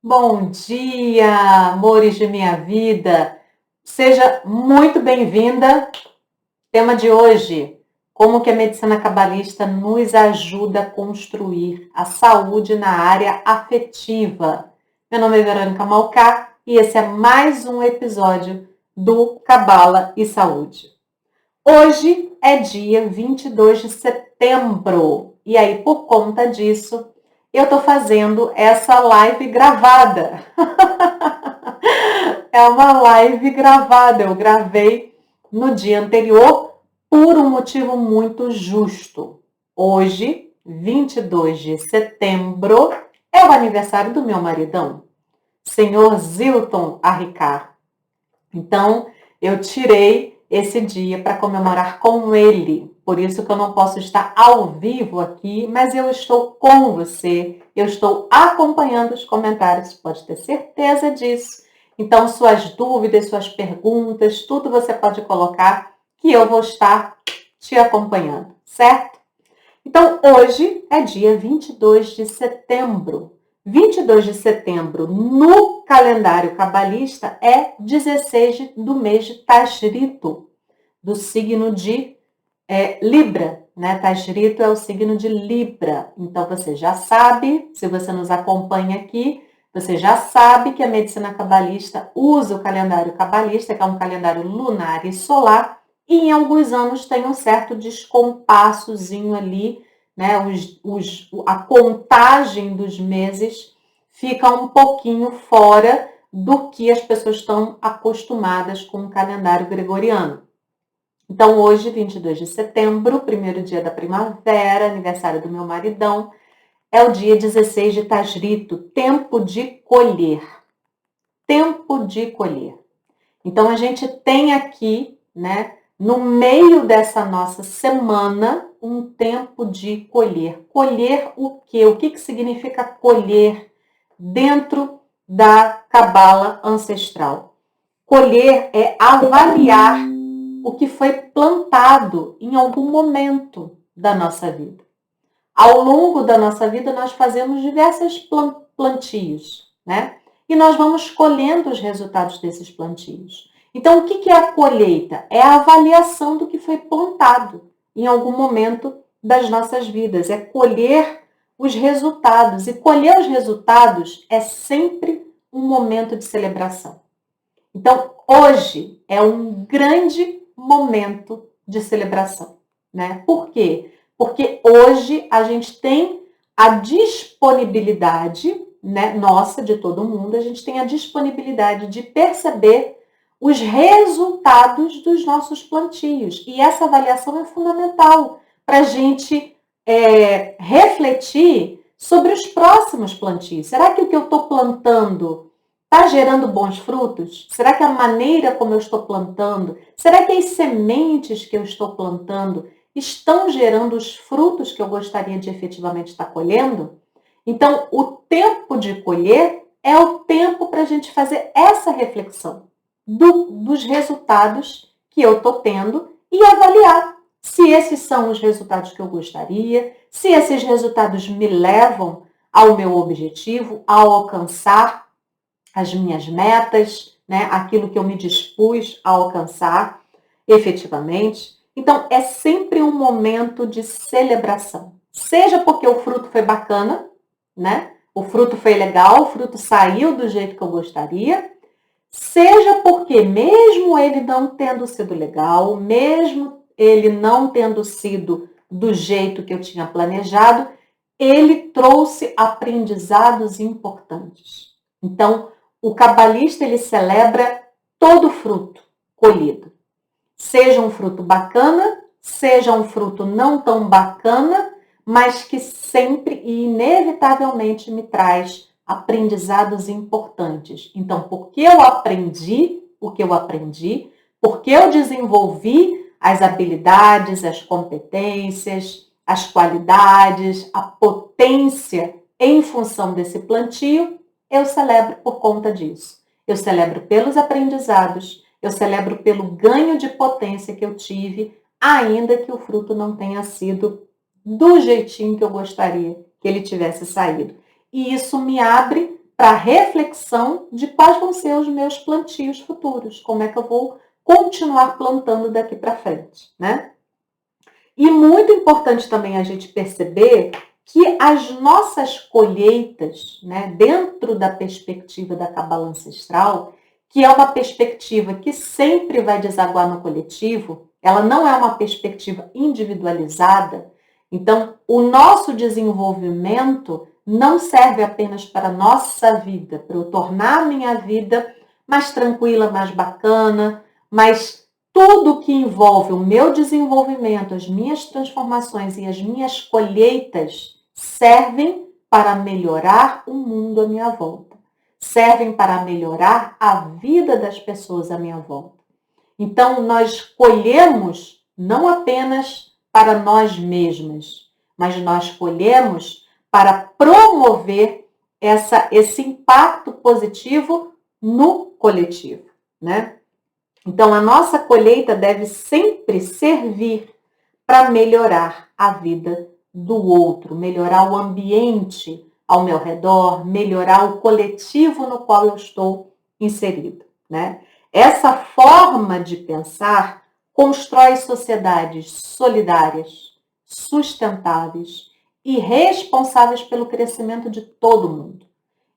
Bom dia, amores de minha vida. Seja muito bem-vinda. Tema de hoje: como que a medicina cabalista nos ajuda a construir a saúde na área afetiva. Meu nome é Verônica Malcá e esse é mais um episódio do Cabala e Saúde. Hoje é dia 22 de setembro e aí, por conta disso, eu tô fazendo essa live gravada. É uma live gravada, eu gravei no dia anterior por um motivo muito justo. Hoje, 22 de setembro, é o aniversário do meu maridão, senhor Zilton Arricar. Então, eu tirei esse dia para comemorar com ele. Por isso que eu não posso estar ao vivo aqui, mas eu estou com você, eu estou acompanhando os comentários, pode ter certeza disso. Então, suas dúvidas, suas perguntas, tudo você pode colocar que eu vou estar te acompanhando, certo? Então, hoje é dia 22 de setembro. 22 de setembro no calendário cabalista é 16 do mês de Tashrito, do signo de Libra, né? Tashrito é o signo de Libra. Então, você já sabe, se você nos acompanha aqui, você já sabe que a medicina cabalista usa o calendário cabalista, que é um calendário lunar e solar, e em alguns anos tem um certo descompassozinho ali, né? A contagem dos meses fica um pouquinho fora do que as pessoas estão acostumadas com o calendário gregoriano. Então, hoje, 22 de setembro, primeiro dia da primavera, aniversário do meu maridão, é o dia 16 de Tashrito, tempo de colher. Tempo de colher. Então, a gente tem aqui, né, no meio dessa nossa semana, um tempo de colher. Colher o quê? O que significa colher dentro da cabala ancestral? Colher é avaliar o que foi plantado em algum momento da nossa vida. Ao longo da nossa vida, nós fazemos diversos plantios, né? E nós vamos colhendo os resultados desses plantios. Então, o que é a colheita? É a avaliação do que foi plantado em algum momento das nossas vidas. É colher os resultados. E colher os resultados é sempre um momento de celebração. Então, hoje é um grande momento de celebração, né? Por quê? Porque hoje a gente tem a disponibilidade, né, nossa, de todo mundo, a gente tem a disponibilidade de perceber os resultados dos nossos plantios. E essa avaliação é fundamental para a gente refletir sobre os próximos plantios. Será que o que eu estou plantando está gerando bons frutos? Será que a maneira como eu estou plantando, será que as sementes que eu estou plantando estão gerando os frutos que eu gostaria de efetivamente estar colhendo? Então, o tempo de colher é o tempo para a gente fazer essa reflexão dos resultados que eu estou tendo e avaliar se esses são os resultados que eu gostaria, se esses resultados me levam ao meu objetivo, ao alcançar as minhas metas, né, aquilo que eu me dispus a alcançar efetivamente. Então, é sempre um momento de celebração. Seja porque o fruto foi bacana, né? O fruto foi legal, o fruto saiu do jeito que eu gostaria, seja porque mesmo ele não tendo sido legal, mesmo ele não tendo sido do jeito que eu tinha planejado, ele trouxe aprendizados importantes. Então, o cabalista, ele celebra todo fruto colhido. Seja um fruto bacana, seja um fruto não tão bacana, mas que sempre e inevitavelmente me traz aprendizados importantes. Então, porque eu aprendi o que eu aprendi, porque eu desenvolvi as habilidades, as competências, as qualidades, a potência em função desse plantio, eu celebro por conta disso. Eu celebro pelos aprendizados, eu celebro pelo ganho de potência que eu tive, ainda que o fruto não tenha sido do jeitinho que eu gostaria que ele tivesse saído. E isso me abre para reflexão de quais vão ser os meus plantios futuros, como é que eu vou continuar plantando daqui para frente, né? E muito importante também a gente perceber que as nossas colheitas, né, dentro da perspectiva da cabala ancestral, que é uma perspectiva que sempre vai desaguar no coletivo, ela não é uma perspectiva individualizada. Então, o nosso desenvolvimento não serve apenas para a nossa vida, para eu tornar a minha vida mais tranquila, mais bacana, mas tudo que envolve o meu desenvolvimento, as minhas transformações e as minhas colheitas servem para melhorar o mundo à minha volta. Servem para melhorar a vida das pessoas à minha volta. Então, nós colhemos não apenas para nós mesmas, mas nós colhemos para promover esse impacto positivo no coletivo, né? Então, a nossa colheita deve sempre servir para melhorar a vida do outro, melhorar o ambiente ao meu redor, melhorar o coletivo no qual eu estou inserido, né? Essa forma de pensar constrói sociedades solidárias, sustentáveis e responsáveis pelo crescimento de todo mundo.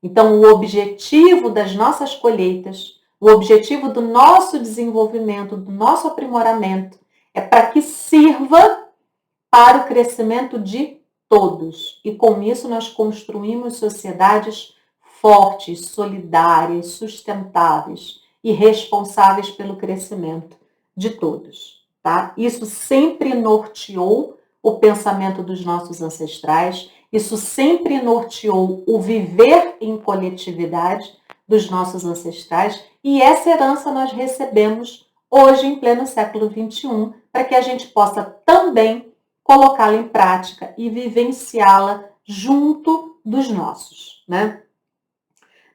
Então, o objetivo das nossas colheitas, o objetivo do nosso desenvolvimento, do nosso aprimoramento, é para que sirva para o crescimento de todos. E com isso nós construímos sociedades fortes, solidárias, sustentáveis e responsáveis pelo crescimento de todos, tá? Isso sempre norteou o pensamento dos nossos ancestrais, isso sempre norteou o viver em coletividade dos nossos ancestrais, e essa herança nós recebemos hoje, em pleno século XXI, para que a gente possa também colocá-la em prática e vivenciá-la junto dos nossos, né?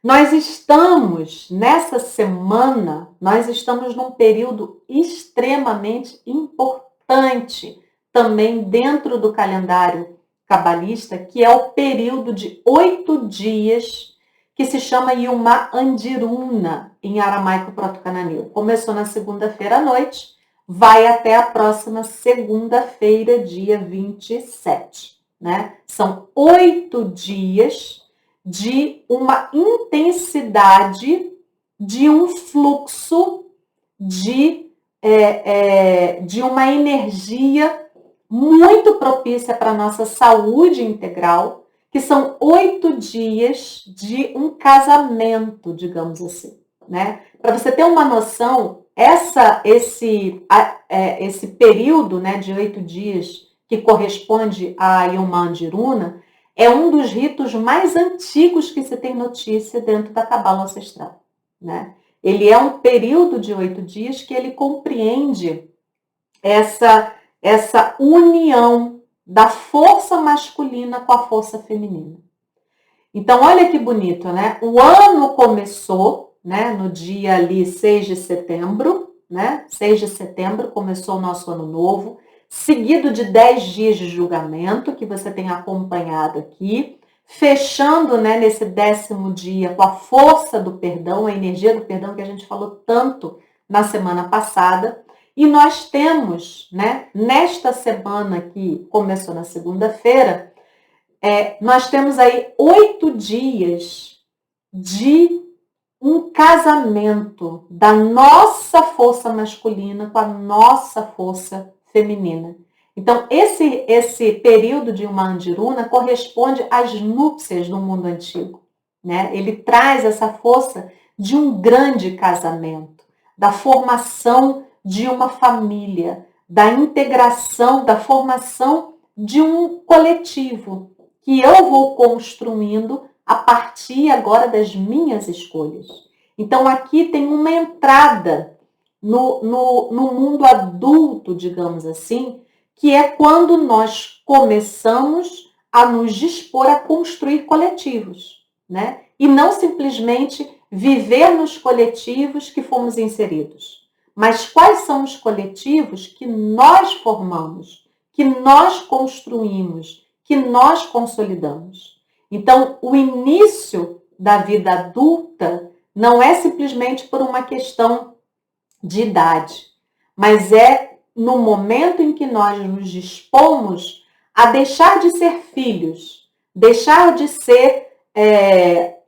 Nós estamos, nessa semana, nós estamos num período extremamente importante também dentro do calendário cabalista, que é o período de 8 dias, que se chama Yuma Andiruna, em aramaico proto-cananeu. Começou na segunda-feira à noite, vai até a próxima segunda-feira, dia 27, né? São 8 dias de uma intensidade, de um fluxo, de uma energia muito propícia para a nossa saúde integral, que são 8 dias de um casamento, digamos assim, né? Para você ter uma noção, esse período, né, de 8 dias, que corresponde a Yuma Andiruna, é um dos ritos mais antigos que se tem notícia dentro da cabala ancestral, né? Ele é um período de 8 dias que ele compreende essa união da força masculina com a força feminina. Então, olha que bonito, né? O ano começou, né, no dia ali 6 de setembro, né? 6 de setembro começou o nosso ano novo, seguido de 10 dias de julgamento, que você tem acompanhado aqui, fechando, né, nesse 10º dia com a força do perdão, a energia do perdão que a gente falou tanto na semana passada. E nós temos, né, nesta semana que começou na segunda-feira, nós temos aí 8 dias de um casamento da nossa força masculina com a nossa força feminina. Então, esse período de Yuma Andiruna corresponde às núpcias do mundo antigo, né? Ele traz essa força de um grande casamento, da formação de uma família, da integração, da formação de um coletivo que eu vou construindo a partir agora das minhas escolhas. Então, aqui tem uma entrada no mundo adulto, digamos assim, que é quando nós começamos a nos dispor a construir coletivos, né? E não simplesmente viver nos coletivos que fomos inseridos. Mas quais são os coletivos que nós formamos, que nós construímos, que nós consolidamos? Então, o início da vida adulta não é simplesmente por uma questão de idade, mas é no momento em que nós nos dispomos a deixar de ser filhos, deixar de ser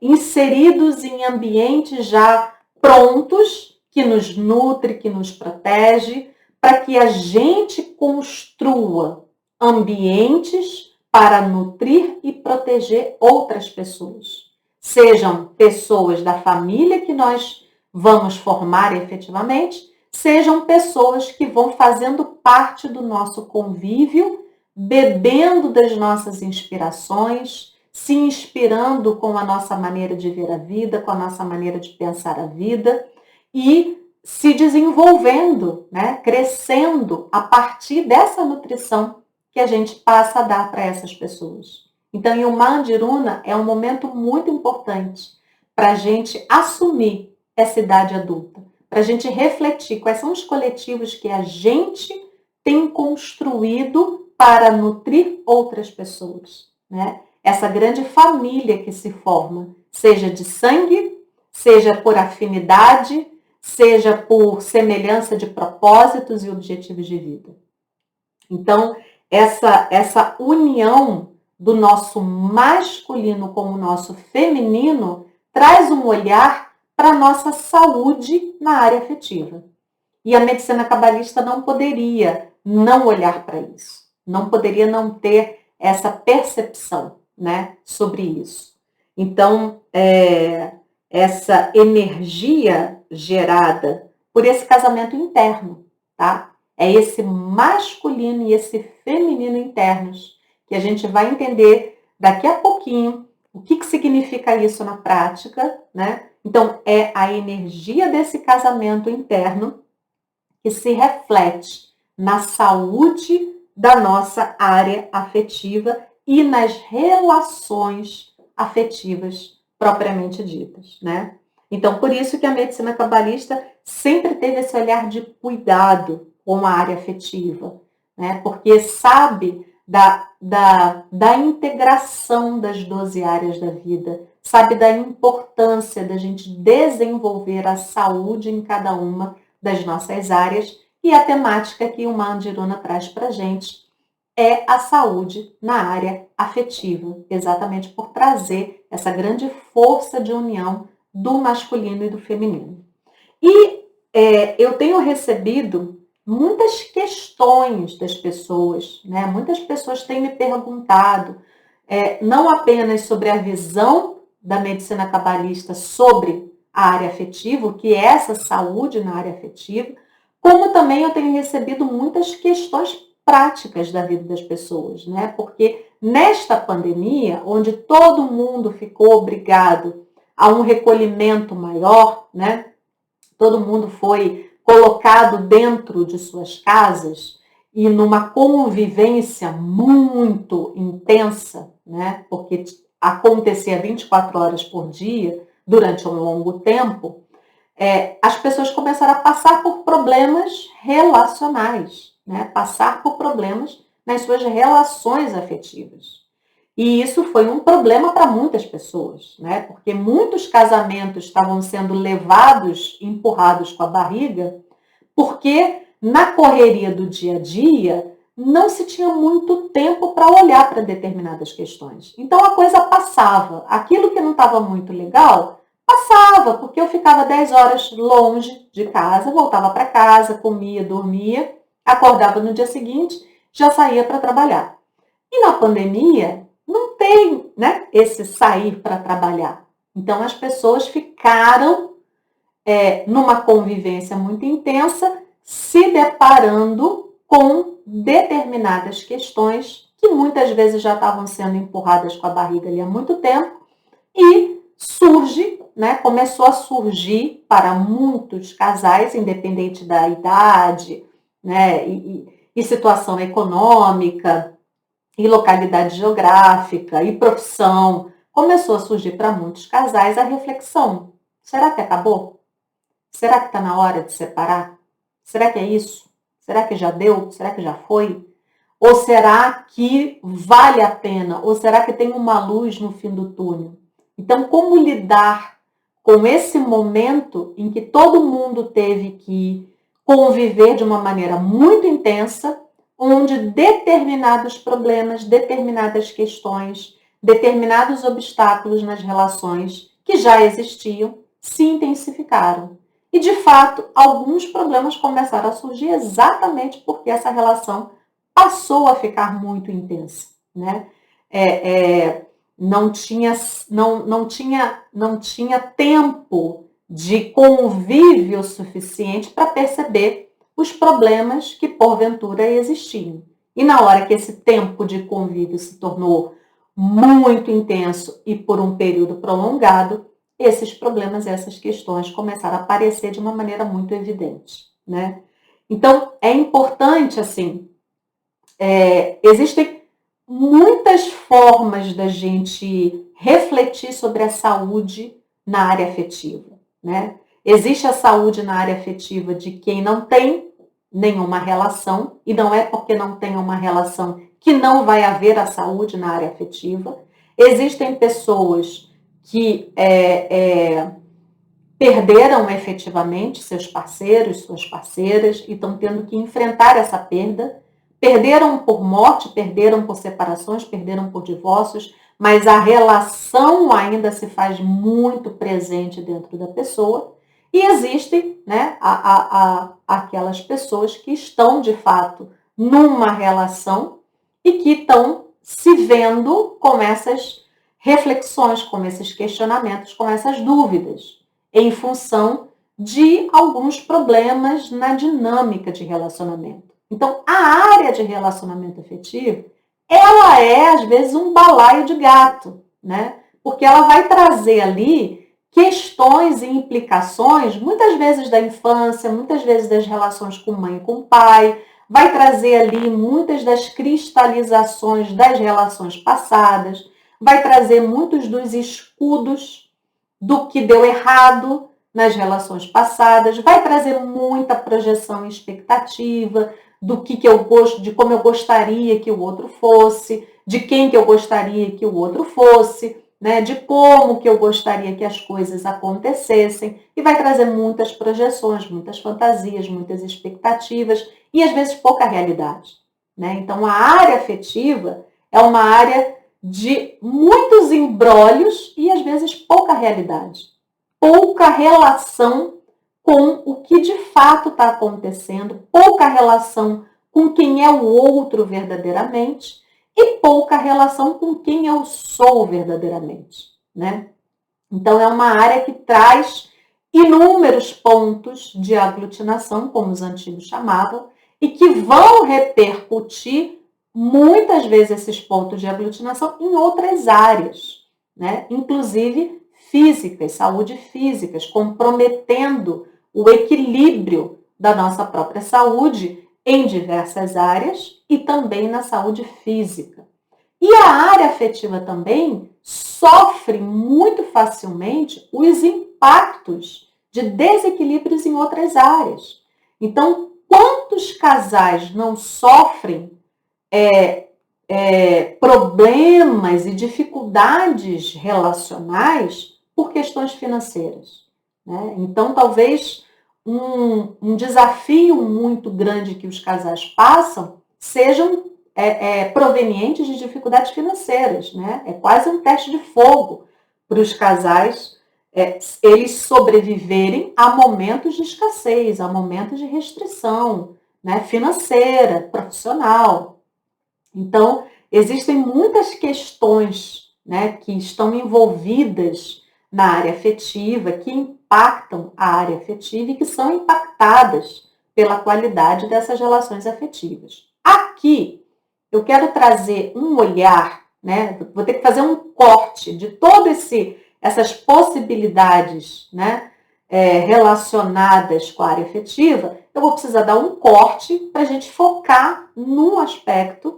inseridos em ambientes já prontos, que nos nutre, que nos protege, para que a gente construa ambientes para nutrir e proteger outras pessoas. Sejam pessoas da família que nós vamos formar efetivamente, sejam pessoas que vão fazendo parte do nosso convívio, bebendo das nossas inspirações, se inspirando com a nossa maneira de ver a vida, com a nossa maneira de pensar a vida e se desenvolvendo, né, crescendo a partir dessa nutrição que a gente passa a dar para essas pessoas. Então, em Mandiruna é um momento muito importante para a gente assumir essa idade adulta, para a gente refletir quais são os coletivos que a gente tem construído para nutrir outras pessoas, né? Essa grande família que se forma, seja de sangue, seja por afinidade, seja por semelhança de propósitos e objetivos de vida. Então, essa união do nosso masculino com o nosso feminino traz um olhar para a nossa saúde na área afetiva. E a medicina cabalista não poderia não olhar para isso, não poderia não ter essa percepção, né, sobre isso. Então, essa energia gerada por esse casamento interno, tá? É esse masculino e esse feminino internos que a gente vai entender daqui a pouquinho o que significa isso na prática, né? Então, é a energia desse casamento interno que se reflete na saúde da nossa área afetiva e nas relações afetivas propriamente ditas, né? Então, por isso que a medicina cabalista sempre teve esse olhar de cuidado com a área afetiva, né? Porque sabe da integração das 12 áreas da vida, sabe da importância da gente desenvolver a saúde em cada uma das nossas áreas, e a temática que o Mandiruna traz para a gente é a saúde na área afetiva, exatamente por trazer essa grande força de união do masculino e do feminino. E eu tenho recebido muitas questões das pessoas, né? Muitas pessoas têm me perguntado, não apenas sobre a visão da medicina cabalista sobre a área afetiva, o que é essa saúde na área afetiva, como também eu tenho recebido muitas questões práticas da vida das pessoas, né? Porque nesta pandemia, onde todo mundo ficou obrigado a um recolhimento maior, né? Todo mundo foi colocado dentro de suas casas e numa convivência muito intensa, né? Porque acontecia 24 horas por dia, durante um longo tempo, as pessoas começaram a passar por problemas relacionais, né? Passar por problemas nas suas relações afetivas. E isso foi um problema para muitas pessoas, né? Porque muitos casamentos estavam sendo levados, empurrados com a barriga, porque na correria do dia a dia não se tinha muito tempo para olhar para determinadas questões. Então a coisa passava. Aquilo que não estava muito legal, passava, porque eu ficava 10 horas longe de casa, voltava para casa, comia, dormia, acordava no dia seguinte, já saía para trabalhar. E na pandemia, não tem, né, esse sair para trabalhar. Então, as pessoas ficaram numa convivência muito intensa, se deparando com determinadas questões que muitas vezes já estavam sendo empurradas com a barriga ali há muito tempo e surge, né, começou a surgir para muitos casais, independente da idade, né, e situação econômica, e localidade geográfica, e profissão, começou a surgir para muitos casais a reflexão: será que acabou? Será que está na hora de separar? Será que é isso? Será que já deu? Será que já foi? Ou será que vale a pena? Ou será que tem uma luz no fim do túnel? Então, como lidar com esse momento em que todo mundo teve que conviver de uma maneira muito intensa, onde determinados problemas, determinadas questões, determinados obstáculos nas relações que já existiam se intensificaram. E, de fato, alguns problemas começaram a surgir exatamente porque essa relação passou a ficar muito intensa, né? Não tinha tempo de convívio suficiente para perceber os problemas que porventura existiam. E na hora que esse tempo de convívio se tornou muito intenso e por um período prolongado, esses problemas, essas questões começaram a aparecer de uma maneira muito evidente, né? Então, é importante, assim, existem muitas formas da gente refletir sobre a saúde na área afetiva, né? Existe a saúde na área afetiva de quem não tem nenhuma relação, e não é porque não tem uma relação que não vai haver a saúde na área afetiva. Existem pessoas que perderam efetivamente seus parceiros, suas parceiras, e estão tendo que enfrentar essa perda. Perderam por morte, perderam por separações, perderam por divórcios, mas a relação ainda se faz muito presente dentro da pessoa. E existem, né, aquelas pessoas que estão, de fato, numa relação e que estão se vendo com essas reflexões, com esses questionamentos, com essas dúvidas, em função de alguns problemas na dinâmica de relacionamento. Então, a área de relacionamento afetivo, ela é, às vezes, um balaio de gato, né? Porque ela vai trazer ali questões e implicações, muitas vezes da infância, muitas vezes das relações com mãe e com pai, vai trazer ali muitas das cristalizações das relações passadas, vai trazer muitos dos escudos do que deu errado nas relações passadas, vai trazer muita projeção e expectativa do que eu gosto, de como eu gostaria que o outro fosse, de quem que eu gostaria que o outro fosse, né, de como que eu gostaria que as coisas acontecessem, e vai trazer muitas projeções, muitas fantasias, muitas expectativas e às vezes pouca realidade, né? Então a área afetiva é uma área de muitos embrólios e às vezes pouca realidade, pouca relação com o que de fato está acontecendo, pouca relação com quem é o outro verdadeiramente e pouca relação com quem eu sou verdadeiramente, né? Então, é uma área que traz inúmeros pontos de aglutinação, como os antigos chamavam, e que vão repercutir muitas vezes esses pontos de aglutinação em outras áreas, né? Inclusive físicas, saúde físicas, comprometendo o equilíbrio da nossa própria saúde em diversas áreas e também na saúde física. E a área afetiva também sofre muito facilmente os impactos de desequilíbrios em outras áreas. Então, quantos casais não sofrem problemas e dificuldades relacionais por questões financeiras, né? Então, talvez um desafio muito grande que os casais passam sejam provenientes de dificuldades financeiras, né? É quase um teste de fogo para os casais eles sobreviverem a momentos de escassez, a momentos de restrição, né? Financeira, profissional. Então, existem muitas questões, né, que estão envolvidas na área afetiva, que impactam a área afetiva e que são impactadas pela qualidade dessas relações afetivas. Aqui, eu quero trazer um olhar, né, vou ter que fazer um corte de todas essas possibilidades, né, relacionadas com a área afetiva. Eu vou precisar dar um corte para a gente focar num aspecto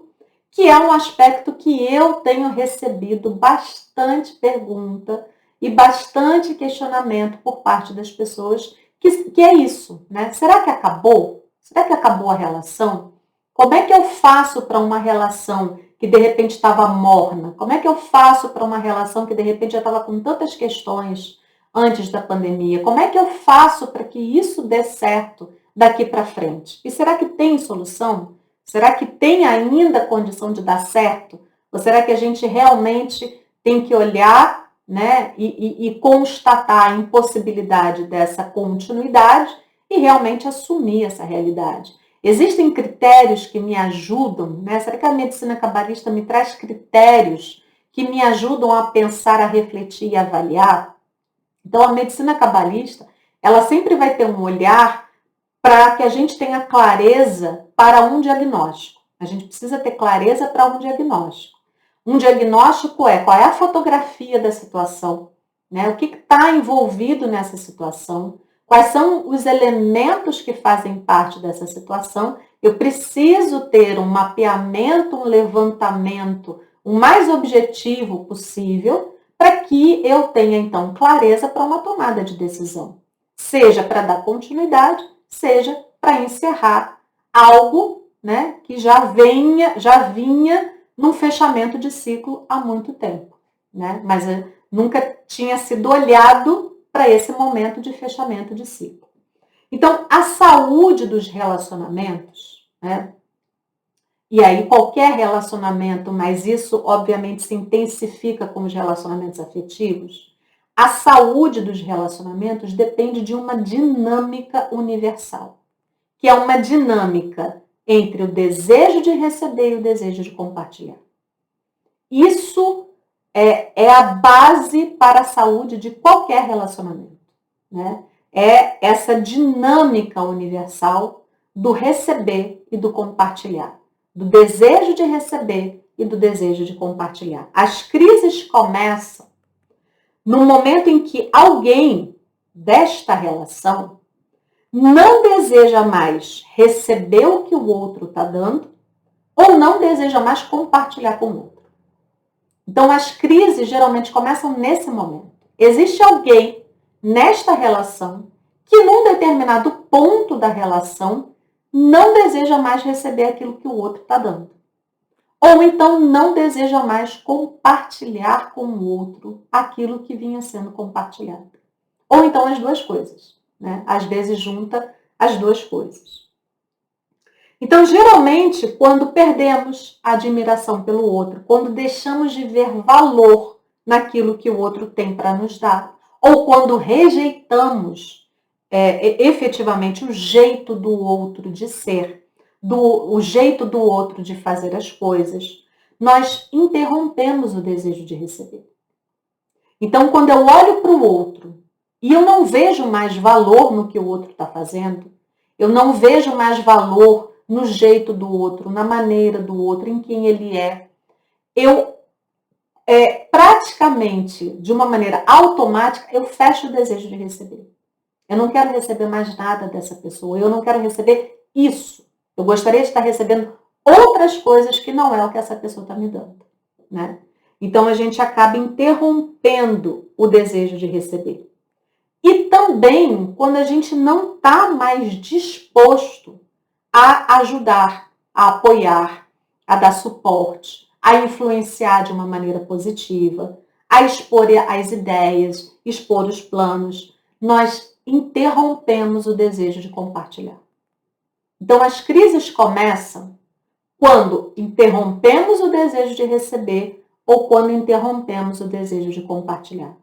que é um aspecto que eu tenho recebido bastante pergunta e bastante questionamento por parte das pessoas, que é isso, né? Será que acabou? Será que acabou a relação? Como é que eu faço para uma relação que de repente estava morna? Como é que eu faço para uma relação que de repente já estava com tantas questões antes da pandemia? Como é que eu faço para que isso dê certo daqui para frente? E será que tem solução? Será que tem ainda condição de dar certo? Ou será que a gente realmente tem que olhar, né, e constatar a impossibilidade dessa continuidade e realmente assumir essa realidade? Existem critérios que me ajudam, né? Será que a medicina cabalista me traz critérios que me ajudam a pensar, a refletir e avaliar? Então, a medicina cabalista, ela sempre vai ter um olhar para que a gente tenha clareza para um diagnóstico. A gente precisa ter clareza para um diagnóstico. Um diagnóstico é qual é a fotografia da situação, né? O que está envolvido nessa situação, quais são os elementos que fazem parte dessa situação. Eu preciso ter um mapeamento, um levantamento o mais objetivo possível para que eu tenha, então, clareza para uma tomada de decisão. Seja para dar continuidade, seja para encerrar algo, né, que já vinha num fechamento de ciclo há muito tempo, né? Mas nunca tinha sido olhado para esse momento de fechamento de ciclo. Então, a saúde dos relacionamentos, né? E aí qualquer relacionamento, mas isso obviamente se intensifica com os relacionamentos afetivos. A saúde dos relacionamentos depende de uma dinâmica universal, que é uma dinâmica entre o desejo de receber e o desejo de compartilhar. Isso é a base para a saúde de qualquer relacionamento, né? É essa dinâmica universal do receber e do compartilhar, do desejo de receber e do desejo de compartilhar. As crises começam no momento em que alguém desta relação não deseja mais receber o que o outro está dando ou não deseja mais compartilhar com o outro. Então, as crises geralmente começam nesse momento. Existe alguém nesta relação que, num determinado ponto da relação, não deseja mais receber aquilo que o outro está dando. Ou então não deseja mais compartilhar com o outro aquilo que vinha sendo compartilhado. Ou então as duas coisas, né? Às vezes junta as duas coisas. Então, geralmente, quando perdemos a admiração pelo outro, quando deixamos de ver valor naquilo que o outro tem para nos dar, ou quando rejeitamos efetivamente o jeito do outro de ser, o jeito do outro de fazer as coisas, nós interrompemos o desejo de receber. Então, quando eu olho para o outro e eu não vejo mais valor no que o outro está fazendo, eu não vejo mais valor no jeito do outro, na maneira do outro, em quem ele é, eu praticamente, de uma maneira automática, eu fecho o desejo de receber. Eu não quero receber mais nada dessa pessoa, eu não quero receber isso. Eu gostaria de estar recebendo outras coisas que não é o que essa pessoa está me dando, né? Então, a gente acaba interrompendo o desejo de receber. E também, quando a gente não está mais disposto a ajudar, a apoiar, a dar suporte, a influenciar de uma maneira positiva, a expor as ideias, expor os planos, nós interrompemos o desejo de compartilhar. Então, as crises começam quando interrompemos o desejo de receber ou quando interrompemos o desejo de compartilhar.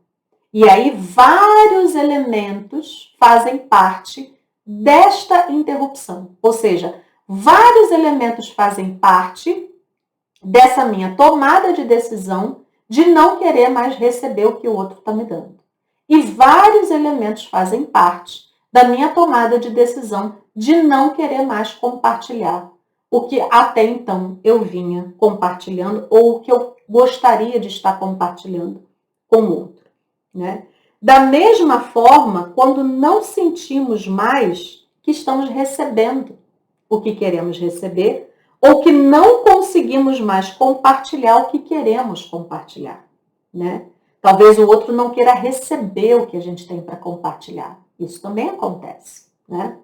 E aí, vários elementos fazem parte desta interrupção. Ou seja, vários elementos fazem parte dessa minha tomada de decisão de não querer mais receber o que o outro está me dando. E vários elementos fazem parte da minha tomada de decisão de não querer mais compartilhar o que até então eu vinha compartilhando ou o que eu gostaria de estar compartilhando com o outro, né? Da mesma forma, quando não sentimos mais que estamos recebendo o que queremos receber ou que não conseguimos mais compartilhar o que queremos compartilhar, né? Talvez o outro não queira receber o que a gente tem para compartilhar. Isso também acontece, né?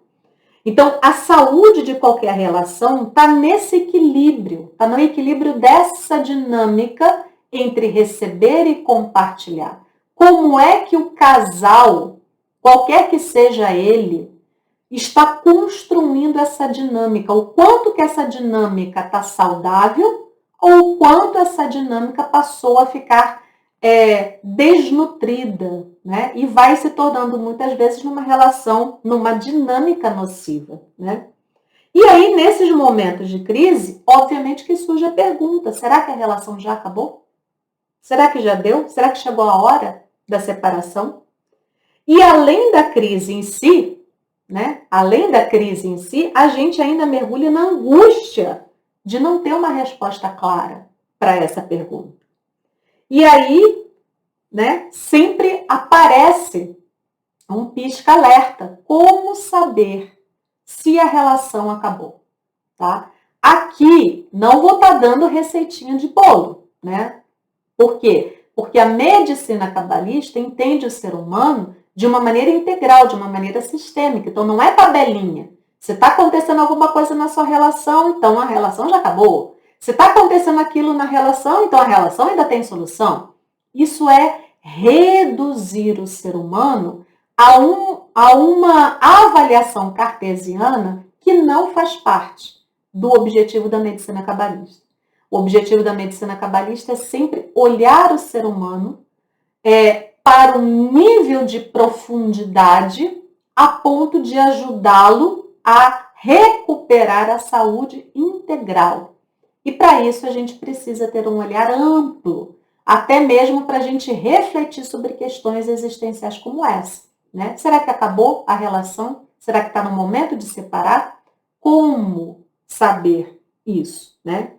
Então, a saúde de qualquer relação está nesse equilíbrio, está no equilíbrio dessa dinâmica entre receber e compartilhar. Como é que o casal, qualquer que seja ele, está construindo essa dinâmica? O quanto que essa dinâmica está saudável ou o quanto essa dinâmica passou a ficar desnutrida, né? E vai se tornando muitas vezes numa relação, numa dinâmica nociva, né? E aí, nesses momentos de crise, obviamente que surge a pergunta: será que a relação já acabou? Será que já deu? Será que chegou a hora da separação? E além da crise em si, né? Além da crise em si, a gente ainda mergulha na angústia de não ter uma resposta clara para essa pergunta. E aí, né, sempre aparece um pisca-alerta. Como saber se a relação acabou? Tá? Aqui, não vou estar dando receitinha de bolo, né? Por quê? Porque a medicina cabalista entende o ser humano de uma maneira integral, de uma maneira sistêmica. Então, não é tabelinha. Se está acontecendo alguma coisa na sua relação, então a relação já acabou. Se está acontecendo aquilo na relação, então a relação ainda tem solução. Isso é reduzir o ser humano a uma avaliação cartesiana que não faz parte do objetivo da medicina cabalista. O objetivo da medicina cabalista é sempre olhar o ser humano para um nível de profundidade a ponto de ajudá-lo a recuperar a saúde integral. E para isso a gente precisa ter um olhar amplo, até mesmo para a gente refletir sobre questões existenciais como essa, né? Será que acabou a relação? Será que está no momento de separar? Como saber isso, né?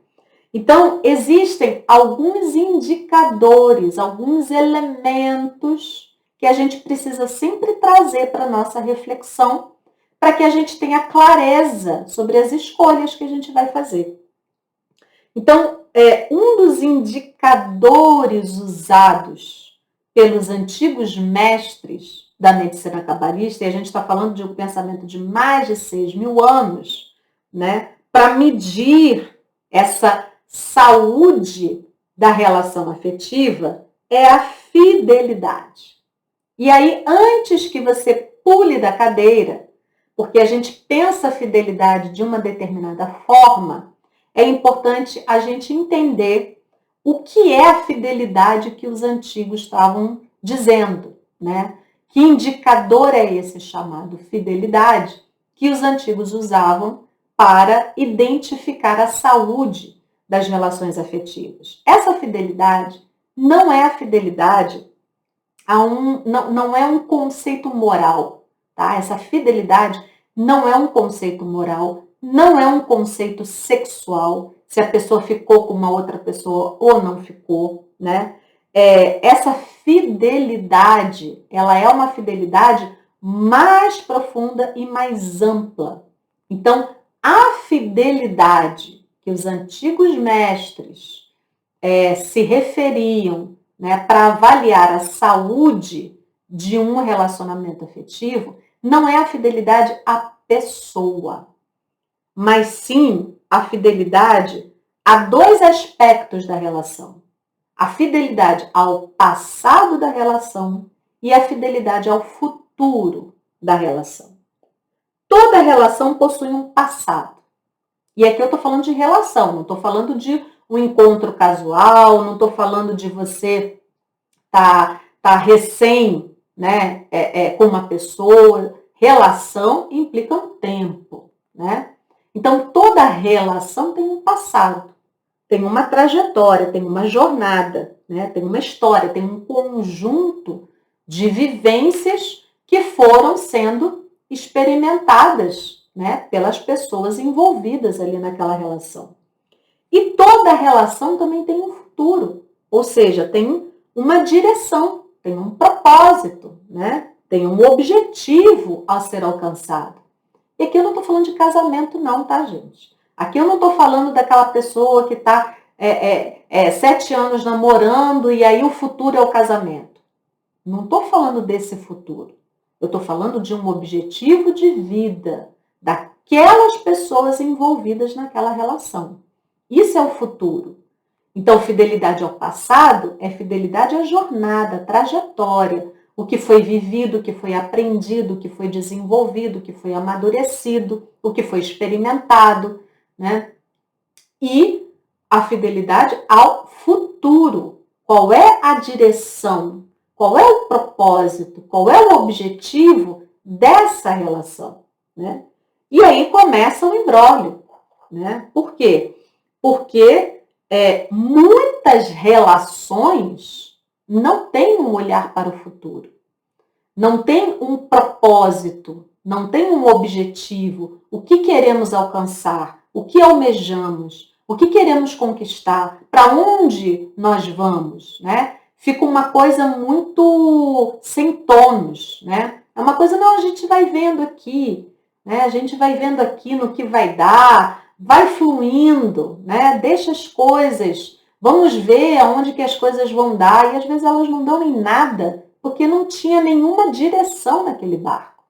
Então, existem alguns indicadores, alguns elementos que a gente precisa sempre trazer para a nossa reflexão, para que a gente tenha clareza sobre as escolhas que a gente vai fazer. Então, um dos indicadores usados pelos antigos mestres da medicina cabalista, e a gente está falando de um pensamento de mais de 6.000 anos, né, para medir essa saúde da relação afetiva, é a fidelidade. E aí, antes que você pule da cadeira, porque a gente pensa a fidelidade de uma determinada forma, é importante a gente entender o que é a fidelidade que os antigos estavam dizendo, né? Que indicador é esse chamado fidelidade que os antigos usavam para identificar a saúde das relações afetivas? Essa fidelidade não é a fidelidade não é um conceito moral, tá? Essa fidelidade não é um conceito moral, não é um conceito sexual, se a pessoa ficou com uma outra pessoa ou não ficou, né? Essa fidelidade, ela é uma fidelidade mais profunda e mais ampla. Então, a fidelidade que os antigos mestres se referiam, né, para avaliar a saúde de um relacionamento afetivo, não é a fidelidade à pessoa, mas sim a fidelidade a dois aspectos da relação. A fidelidade ao passado da relação e a fidelidade ao futuro da relação. Toda relação possui um passado. E aqui eu estou falando de relação, não estou falando de um encontro casual, não estou falando de você tá recém, né, com uma pessoa. Relação implica um tempo, né? Então, toda relação tem um passado, tem uma trajetória, tem uma jornada, né? Tem uma história, tem um conjunto de vivências que foram sendo experimentadas, né, pelas pessoas envolvidas ali naquela relação. E toda relação também tem um futuro, ou seja, tem uma direção, tem um propósito, né? Tem um objetivo a ser alcançado. E aqui eu não estou falando de casamento não, tá, gente? Aqui eu não estou falando daquela pessoa que está 7 anos namorando e aí o futuro é o casamento. Não estou falando desse futuro. Eu estou falando de um objetivo de vida, daquelas pessoas envolvidas naquela relação. Isso é o futuro. Então, fidelidade ao passado é fidelidade à jornada, à trajetória, o que foi vivido, o que foi aprendido, o que foi desenvolvido, o que foi amadurecido, o que foi experimentado, né? E a fidelidade ao futuro. Qual é a direção? Qual é o propósito? Qual é o objetivo dessa relação, né? E aí começa o imbróglio, né? Por quê? Porque muitas relações não têm um olhar para o futuro, não tem um propósito, não tem um objetivo, o que queremos alcançar, o que almejamos, o que queremos conquistar, para onde nós vamos, né? Fica uma coisa muito sem tônus, né? É uma coisa, não, a gente vai vendo aqui, né? A gente vai vendo aqui no que vai dar, vai fluindo, né? Deixa as coisas, vamos ver aonde que as coisas vão dar, e às vezes elas não dão em nada, porque não tinha nenhuma direção naquele barco.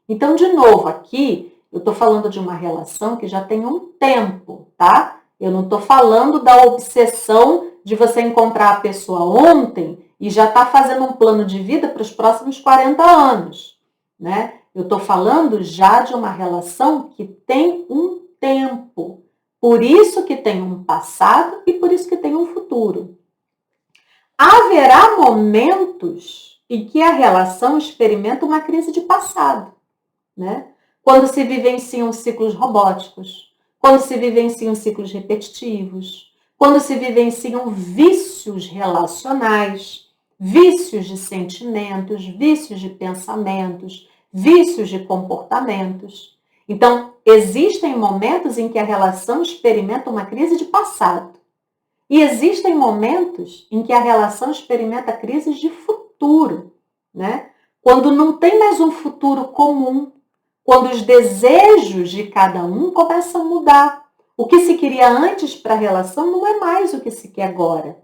Então, de novo, aqui, eu estou falando de uma relação que já tem um tempo, tá? Eu não estou falando da obsessão de você encontrar a pessoa ontem e já está fazendo um plano de vida para os próximos 40 anos, né? Eu estou falando já de uma relação que tem um tempo. Por isso que tem um passado e por isso que tem um futuro. Haverá momentos em que a relação experimenta uma crise de passado, né? Quando se vivenciam ciclos robóticos, quando se vivenciam ciclos repetitivos, quando se vivenciam vícios relacionais, vícios de sentimentos, vícios de pensamentos, vícios de comportamentos. Então, existem momentos em que a relação experimenta uma crise de passado. E existem momentos em que a relação experimenta crises de futuro, né? Quando não tem mais um futuro comum, quando os desejos de cada um começam a mudar. O que se queria antes para a relação não é mais o que se quer agora,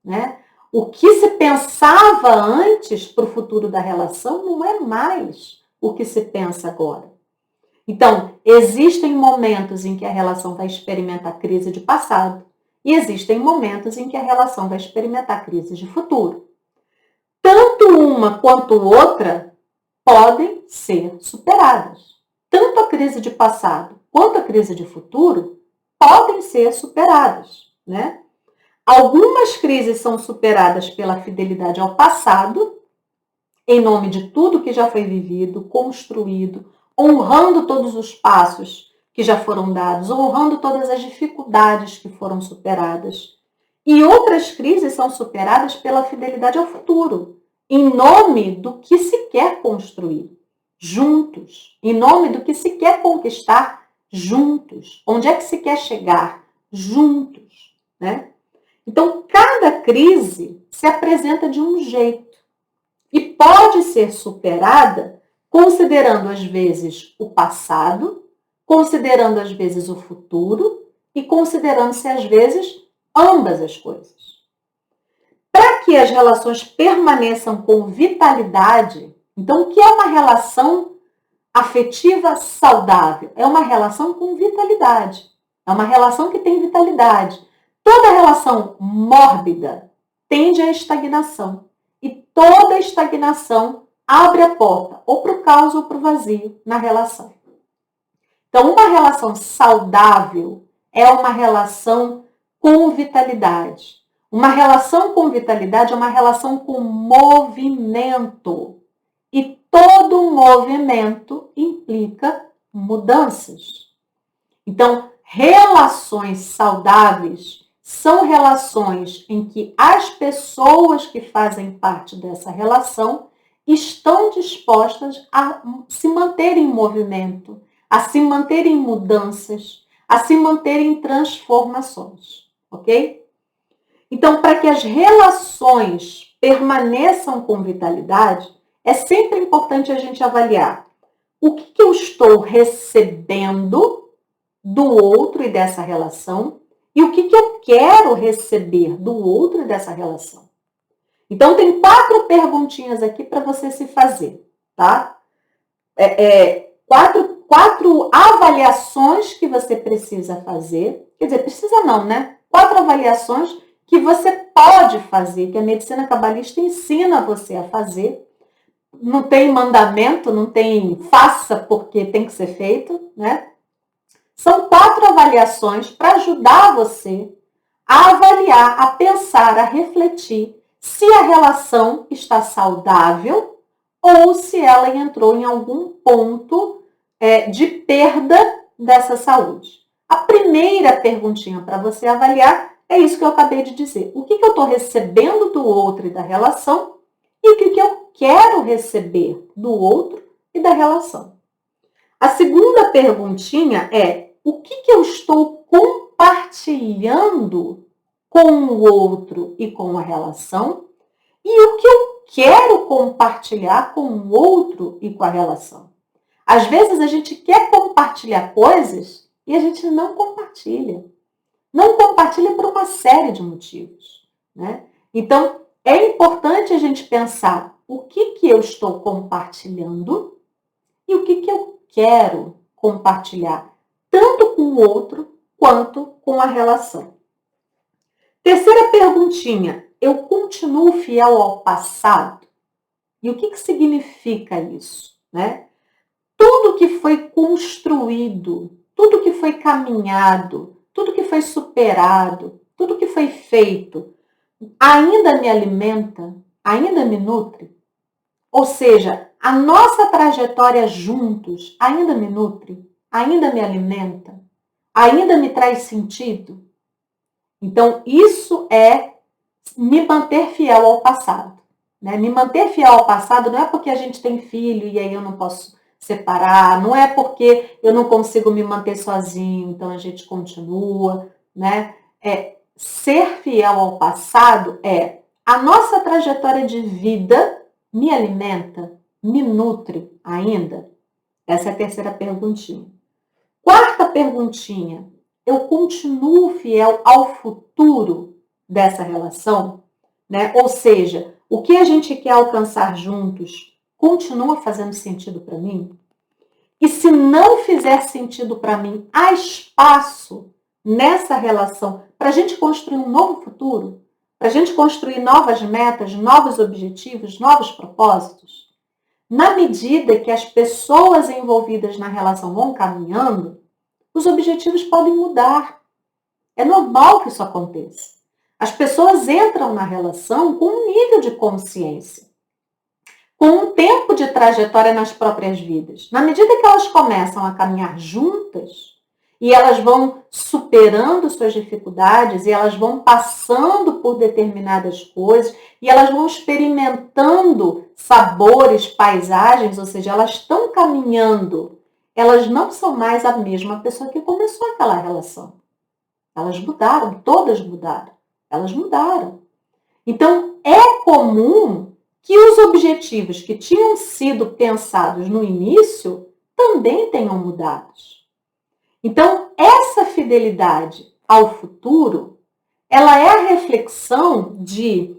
né? O que se pensava antes para o futuro da relação não é mais o que se pensa agora. Então, existem momentos em que a relação vai experimentar crise de passado e existem momentos em que a relação vai experimentar crise de futuro. Tanto uma quanto outra podem ser superadas. Tanto a crise de passado quanto a crise de futuro podem ser superadas, né? Algumas crises são superadas pela fidelidade ao passado, em nome de tudo que já foi vivido, construído, honrando todos os passos que já foram dados, honrando todas as dificuldades que foram superadas. E outras crises são superadas pela fidelidade ao futuro, em nome do que se quer construir juntos, em nome do que se quer conquistar juntos. Onde é que se quer chegar? Juntos, né? Então, cada crise se apresenta de um jeito e pode ser superada considerando, às vezes, o passado, considerando, às vezes, o futuro e considerando-se, às vezes, ambas as coisas. Para que as relações permaneçam com vitalidade, então, o que é uma relação afetiva saudável? É uma relação com vitalidade. É uma relação que tem vitalidade. Toda relação mórbida tende à estagnação. E toda estagnação abre a porta ou para o caos ou para o vazio na relação. Então, uma relação saudável é uma relação com vitalidade. Uma relação com vitalidade é uma relação com movimento. E todo movimento implica mudanças. Então, relações saudáveis são relações em que as pessoas que fazem parte dessa relação estão dispostas a se manter em movimento, a se manter em mudanças, a se manter em transformações, ok? Então, para que as relações permaneçam com vitalidade, é sempre importante a gente avaliar o que eu estou recebendo do outro e dessa relação e o que eu quero receber do outro e dessa relação. Então, tem 4 perguntinhas aqui para você se fazer, tá? 4 avaliações que você precisa fazer. Quer dizer, precisa não, né? 4 avaliações que você pode fazer, que a medicina cabalista ensina você a fazer. Não tem mandamento, não tem faça porque tem que ser feito, né? São 4 avaliações para ajudar você a avaliar, a pensar, a refletir se a relação está saudável ou se ela entrou em algum ponto de perda dessa saúde. A primeira perguntinha para você avaliar é isso que eu acabei de dizer. O que eu estou recebendo do outro e da relação e o que eu quero receber do outro e da relação. A segunda perguntinha é o que eu estou compartilhando com o outro e com a relação e o que eu quero compartilhar com o outro e com a relação. Às vezes a gente quer compartilhar coisas e a gente não compartilha. Não compartilha por uma série de motivos, né? Então, é importante a gente pensar o que eu estou compartilhando e o que eu quero compartilhar, tanto com o outro quanto com a relação. Terceira perguntinha, eu continuo fiel ao passado? E o que significa isso, né? Tudo que foi construído, tudo que foi caminhado, tudo que foi superado, tudo que foi feito, ainda me alimenta, ainda me nutre? Ou seja, a nossa trajetória juntos ainda me nutre, ainda me alimenta, ainda me traz sentido? Então, isso é me manter fiel ao passado, né? Me manter fiel ao passado não é porque a gente tem filho e aí eu não posso separar, não é porque eu não consigo me manter sozinho, então a gente continua, né? Ser fiel ao passado a nossa trajetória de vida me alimenta, me nutre ainda? Essa é a terceira perguntinha. Quarta perguntinha, eu continuo fiel ao futuro dessa relação, né? Ou seja, o que a gente quer alcançar juntos continua fazendo sentido para mim? E se não fizer sentido para mim, há espaço nessa relação para a gente construir um novo futuro? Para a gente construir novas metas, novos objetivos, novos propósitos? Na medida que as pessoas envolvidas na relação vão caminhando, os objetivos podem mudar. É normal que isso aconteça. As pessoas entram na relação com um nível de consciência, com um tempo de trajetória nas próprias vidas. Na medida que elas começam a caminhar juntas, e elas vão superando suas dificuldades, e elas vão passando por determinadas coisas, e elas vão experimentando sabores, paisagens, ou seja, elas estão caminhando. Elas não são mais a mesma pessoa que começou aquela relação. Elas mudaram, todas mudaram. Elas mudaram. Então, é comum que os objetivos que tinham sido pensados no início também tenham mudado. Então, essa fidelidade ao futuro, ela é a reflexão de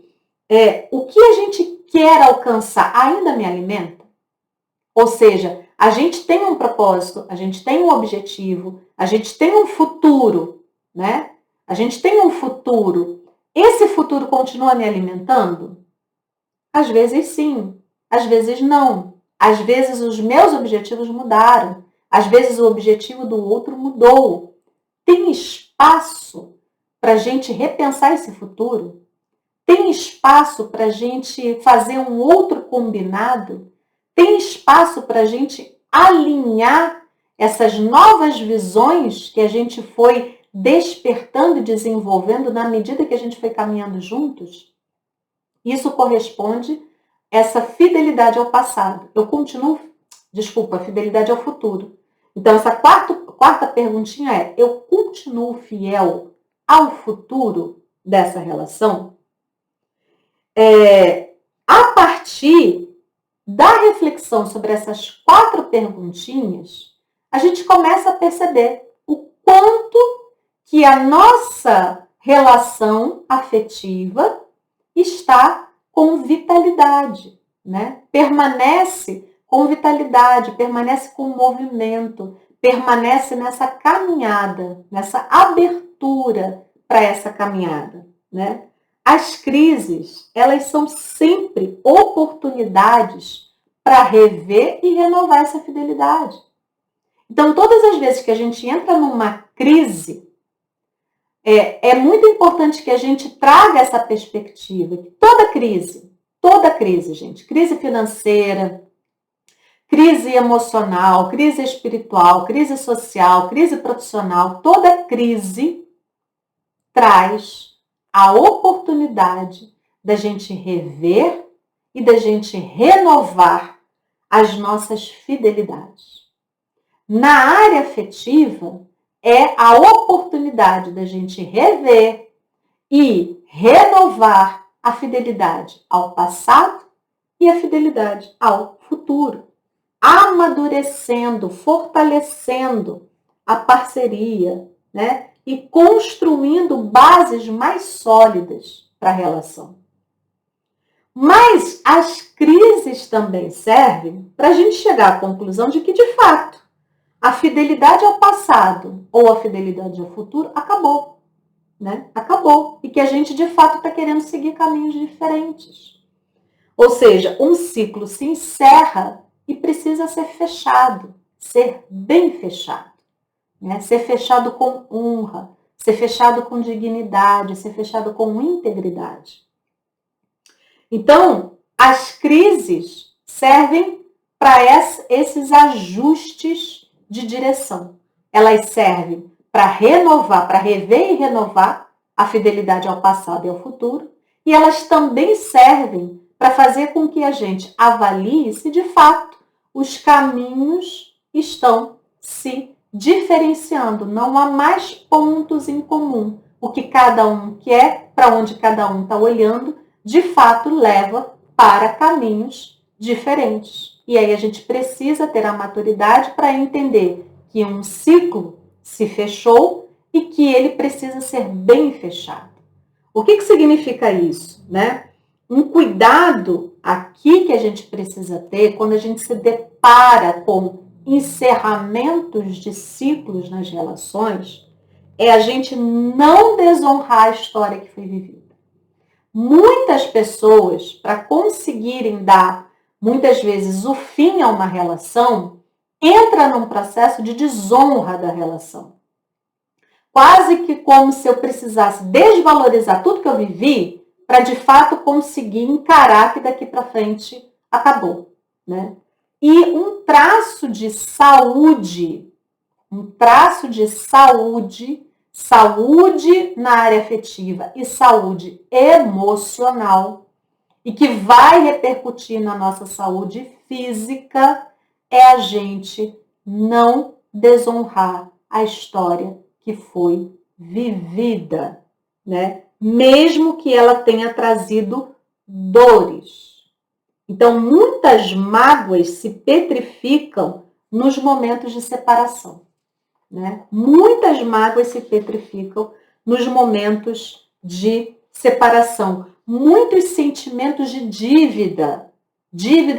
o que a gente quer alcançar ainda me alimenta? Ou seja, a gente tem um propósito, a gente tem um objetivo, a gente tem um futuro, né? A gente tem um futuro. Esse futuro continua me alimentando? Às vezes sim, às vezes não. Às vezes os meus objetivos mudaram, às vezes o objetivo do outro mudou. Tem espaço para a gente repensar esse futuro? Tem espaço para a gente fazer um outro combinado? Tem espaço para a gente alinhar essas novas visões que a gente foi despertando e desenvolvendo na medida que a gente foi caminhando juntos? Isso corresponde a essa fidelidade ao passado. Fidelidade ao futuro. Então, essa quarta perguntinha é, eu continuo fiel ao futuro dessa relação? A partir da reflexão sobre essas 4 perguntinhas, a gente começa a perceber o quanto que a nossa relação afetiva está com vitalidade, né? Permanece com vitalidade, permanece com movimento, permanece nessa caminhada, nessa abertura para essa caminhada, né? As crises, elas são sempre oportunidades para rever e renovar essa fidelidade. Então, todas as vezes que a gente entra numa crise, é muito importante que a gente traga essa perspectiva, que toda crise, gente, crise financeira, crise emocional, crise espiritual, crise social, crise profissional, toda crise traz a oportunidade da gente rever e da gente renovar as nossas fidelidades. Na área afetiva, é a oportunidade da gente rever e renovar a fidelidade ao passado e a fidelidade ao futuro, amadurecendo, fortalecendo a parceria, né? E construindo bases mais sólidas para a relação. Mas as crises também servem para a gente chegar à conclusão de que, de fato, a fidelidade ao passado ou a fidelidade ao futuro acabou, né? Acabou. E que a gente, de fato, está querendo seguir caminhos diferentes. Ou seja, um ciclo se encerra e precisa ser fechado, ser bem fechado. Né? Ser fechado com honra, ser fechado com dignidade, ser fechado com integridade. Então, as crises servem para esses ajustes de direção. Elas servem para renovar, para rever e renovar a fidelidade ao passado e ao futuro, e elas também servem para fazer com que a gente avalie se de fato os caminhos estão se diferenciando, não há mais pontos em comum. O que cada um quer, para onde cada um está olhando, de fato leva para caminhos diferentes. E aí a gente precisa ter a maturidade para entender que um ciclo se fechou e que ele precisa ser bem fechado. O que significa isso, né? Um cuidado aqui que a gente precisa ter quando a gente se depara com encerramentos de ciclos nas relações é a gente não desonrar a história que foi vivida. Muitas pessoas, para conseguirem dar, muitas vezes, o fim a uma relação, entra num processo de desonra da relação. Quase que como se eu precisasse desvalorizar tudo que eu vivi para, de fato, conseguir encarar que daqui para frente acabou, né? E um traço de saúde na área afetiva e saúde emocional, e que vai repercutir na nossa saúde física, é a gente não desonrar a história que foi vivida, né? Mesmo que ela tenha trazido dores. Então, muitas mágoas se petrificam nos momentos de separação, né? Muitas mágoas se petrificam nos momentos de separação. Muitos sentimentos de dívida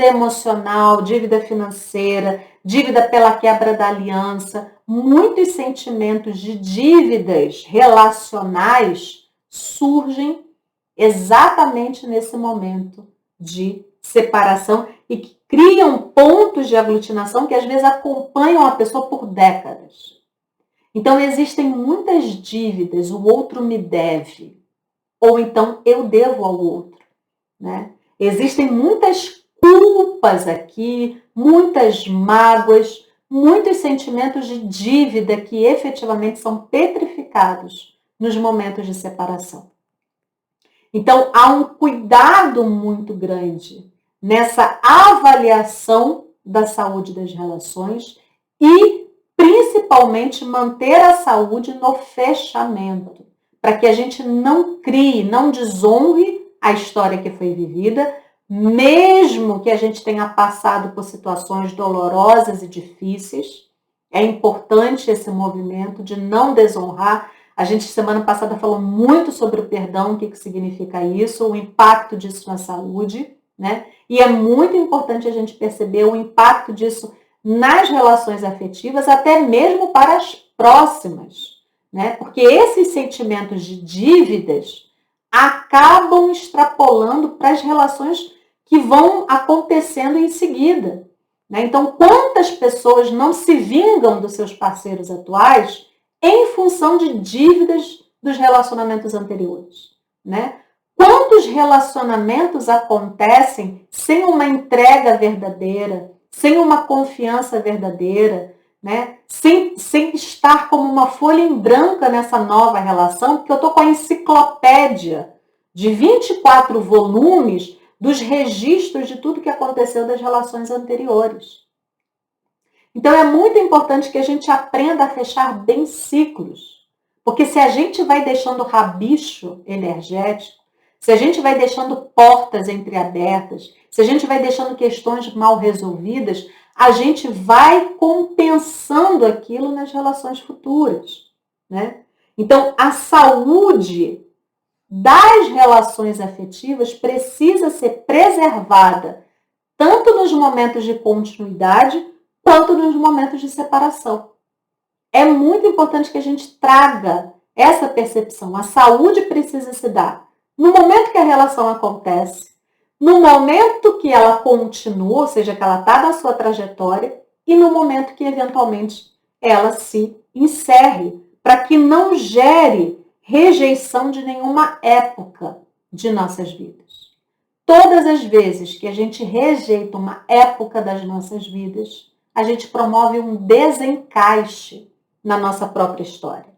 emocional, dívida financeira, dívida pela quebra da aliança, muitos sentimentos de dívidas relacionais surgem exatamente nesse momento de separação e que criam pontos de aglutinação que às vezes acompanham a pessoa por décadas. Então existem muitas dívidas, o outro me deve, ou então eu devo ao outro, né? Existem muitas culpas aqui, muitas mágoas, muitos sentimentos de dívida que efetivamente são petrificados nos momentos de separação. Então, há um cuidado muito grande nessa avaliação da saúde das relações e, principalmente, manter a saúde no fechamento, para que a gente não crie, não desonre a história que foi vivida, mesmo que a gente tenha passado por situações dolorosas e difíceis. É importante esse movimento de não desonrar. A gente, semana passada, falou muito sobre o perdão, o que significa isso, o impacto disso na saúde, né? E é muito importante a gente perceber o impacto disso nas relações afetivas, até mesmo para as próximas, né? Porque esses sentimentos de dívidas acabam extrapolando para as relações que vão acontecendo em seguida, né? Então, quantas pessoas não se vingam dos seus parceiros atuais em função de dívidas dos relacionamentos anteriores, né? Quantos relacionamentos acontecem sem uma entrega verdadeira, sem uma confiança verdadeira, né? Sem estar como uma folha em branco nessa nova relação, porque eu estou com a enciclopédia de 24 volumes dos registros de tudo que aconteceu das relações anteriores. Então, é muito importante que a gente aprenda a fechar bem ciclos. Porque se a gente vai deixando rabicho energético, se a gente vai deixando portas entreabertas, se a gente vai deixando questões mal resolvidas, a gente vai compensando aquilo nas relações futuras, né? Então, a saúde das relações afetivas precisa ser preservada tanto nos momentos de continuidade quanto nos momentos de separação. É muito importante que a gente traga essa percepção. A saúde precisa se dar no momento que a relação acontece, no momento que ela continua, ou seja, que ela está na sua trajetória, e no momento que, eventualmente, ela se encerre, para que não gere rejeição de nenhuma época de nossas vidas. Todas as vezes que a gente rejeita uma época das nossas vidas, a gente promove um desencaixe na nossa própria história.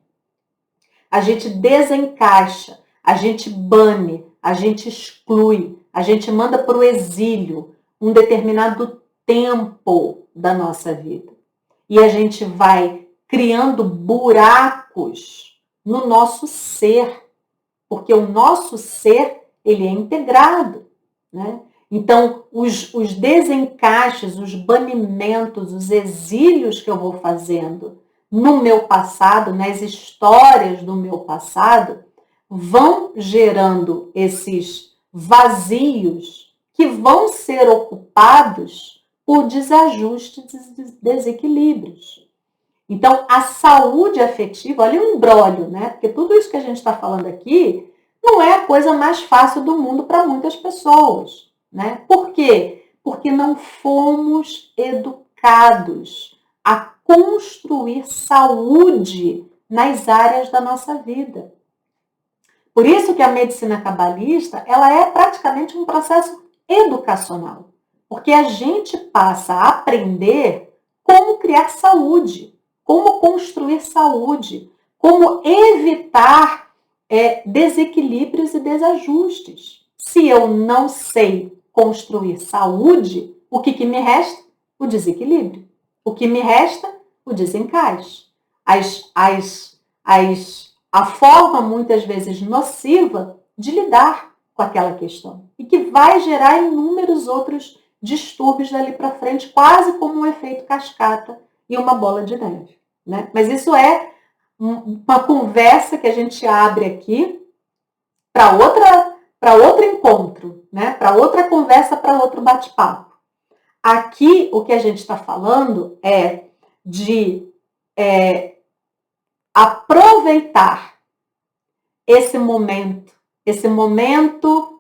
A gente desencaixa, a gente bane, a gente exclui, a gente manda para o exílio um determinado tempo da nossa vida. E a gente vai criando buracos no nosso ser, porque o nosso ser, ele é integrado, né? Então, os desencaixes, os banimentos, os exílios que eu vou fazendo no meu passado, nas histórias do meu passado, vão gerando esses vazios que vão ser ocupados por desajustes e desequilíbrios. Então, a saúde afetiva, olha o imbróglio, né? Porque tudo isso que a gente está falando aqui não é a coisa mais fácil do mundo para muitas pessoas, né? Por quê? Porque não fomos educados a construir saúde nas áreas da nossa vida. Por isso que a medicina cabalista, ela é praticamente um processo educacional, porque a gente passa a aprender como criar saúde, como construir saúde, como evitar desequilíbrios e desajustes. Se eu não sei construir saúde, o que me resta? O desequilíbrio. O que me resta? O desencaixe. A forma, muitas vezes, nociva de lidar com aquela questão. E que vai gerar inúmeros outros distúrbios dali para frente, quase como um efeito cascata e uma bola de neve, né? Mas isso é uma conversa que a gente abre aqui para outro encontro, né? Para outra conversa, para outro bate-papo. Aqui, o que a gente está falando é de aproveitar esse momento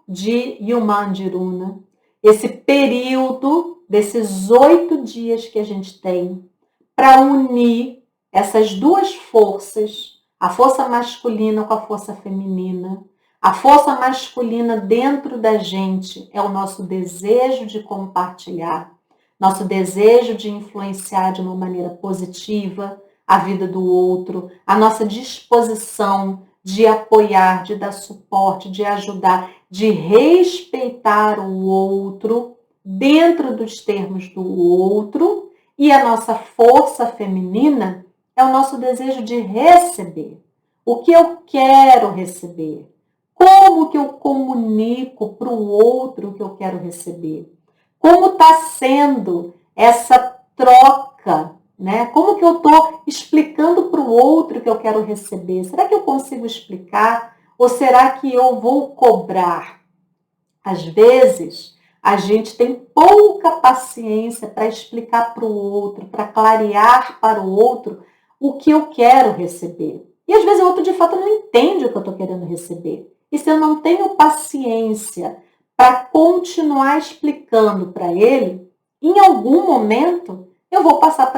de Yumandiruna, esse período desses 8 dias que a gente tem, para unir essas duas forças, a força masculina com a força feminina. A força masculina dentro da gente é o nosso desejo de compartilhar, nosso desejo de influenciar de uma maneira positiva a vida do outro, a nossa disposição de apoiar, de dar suporte, de ajudar, de respeitar o outro dentro dos termos do outro, e a nossa força feminina é o nosso desejo de receber. O que eu quero receber? Como que eu comunico para o outro o que eu quero receber? Como está sendo essa troca, né? Como que eu estou explicando para o outro o que eu quero receber? Será que eu consigo explicar? Ou será que eu vou cobrar? Às vezes, A gente tem pouca paciência para explicar para o outro, para clarear para o outro o que eu quero receber. E às vezes o outro de fato não entende o que eu estou querendo receber. E se eu não tenho paciência para continuar explicando para ele, em algum momento eu vou passar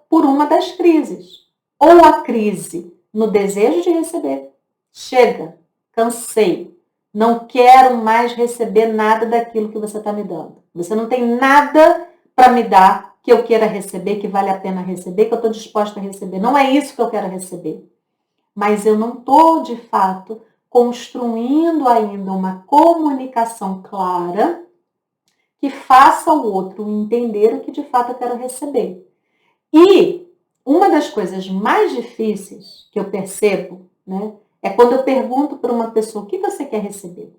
por uma das crises. Ou a crise no desejo de receber. Chega, cansei. Não quero mais receber nada daquilo que você está me dando. Você não tem nada para me dar que eu queira receber, que vale a pena receber, que eu estou disposta a receber. Não é isso que eu quero receber. Mas eu não estou, de fato, construindo ainda uma comunicação clara que faça o outro entender o que de fato eu quero receber. E uma das coisas mais difíceis que eu percebo, né, é quando eu pergunto para uma pessoa o que você quer receber.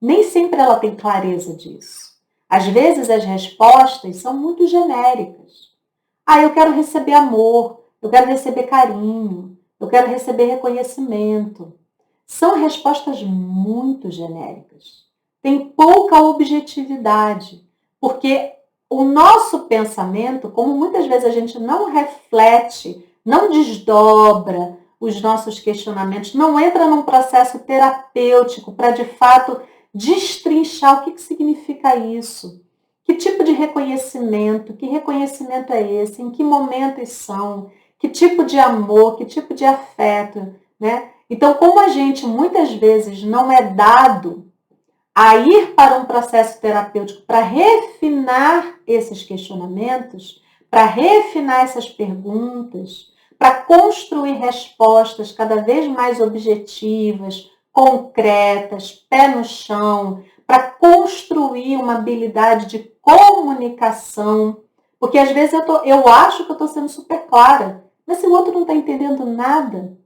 Nem sempre ela tem clareza disso. Às vezes as respostas são muito genéricas. Eu quero receber amor, eu quero receber carinho, eu quero receber reconhecimento. São respostas muito genéricas. Tem pouca objetividade, porque o nosso pensamento, como muitas vezes a gente não reflete, não desdobra os nossos questionamentos, não entra num processo terapêutico para, de fato, destrinchar o que significa isso. Que tipo de reconhecimento? Que reconhecimento é esse? Em que momentos são? Que tipo de amor? Que tipo de afeto? Né? Então, como a gente muitas vezes não é dado a ir para um processo terapêutico para refinar esses questionamentos, para refinar essas perguntas, para construir respostas cada vez mais objetivas, concretas, pé no chão, para construir uma habilidade de comunicação, porque às vezes eu acho que eu estou sendo super clara, mas se o outro não está entendendo nada,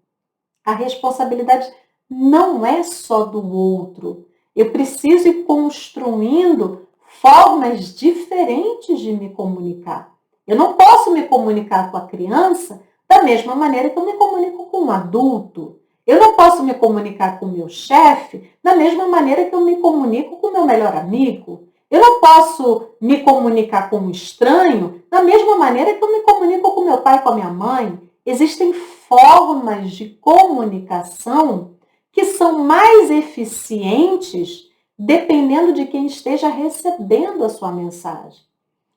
a responsabilidade não é só do outro. Eu preciso ir construindo formas diferentes de me comunicar. Eu não posso me comunicar com a criança da mesma maneira que eu me comunico com um adulto. Eu não posso me comunicar com o meu chefe da mesma maneira que eu me comunico com o meu melhor amigo. Eu não posso me comunicar com um estranho da mesma maneira que eu me comunico com meu pai e com a minha mãe. Existem formas de comunicação que são mais eficientes dependendo de quem esteja recebendo a sua mensagem.